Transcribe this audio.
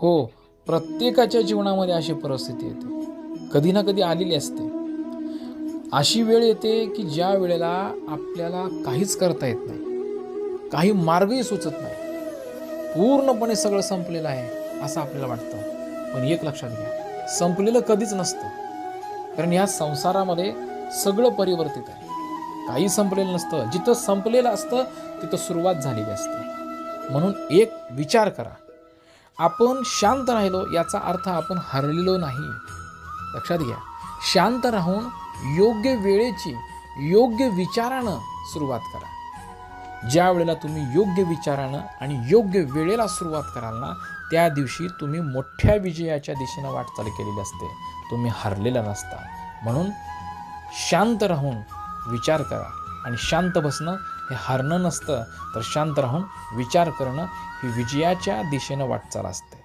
हो, प्रत्येकाच्या जीवनामध्ये अशी परिस्थिती येते. कधी ना कधी आलेली असते. अशी वेळ येते की ज्या वेळेला आपल्याला काहीच करता येत नाही. काही मार्गही सुचत नाही. पूर्णपणे सगळं संपलेलं आहे असं आपल्याला वाटतं. पण एक लक्षात घ्या, संपलेलं कधीच नसतं. कारण या संसारामध्ये सगळं परिवर्तित आहे. काही संपलेलं नसतं. जिथं संपलेलं असतं तिथं सुरुवात झालेली असते. म्हणून एक विचार करा. आपण शांत राहिलो याचा अर्थ आपण हरलेलो नाही. लक्षात घ्या. शांत राहून योग्य वेळेची योग्य विचारानं सुरुवात करा. ज्या वेळेला तुम्ही योग्य विचारानं आणि योग्य वेळेला सुरुवात कराल ना, त्या दिवशी तुम्ही मोठ्या विजयाच्या दिशेनं वाटचाल केलेली असते. तुम्ही हरलेला नसता. म्हणून शांत राहून विचार करा. आणि शांत बसणं हे हारणं नसतं, तर शांत राहून विचार करणं ही विजयाच्या दिशेनं वाटचाल असते.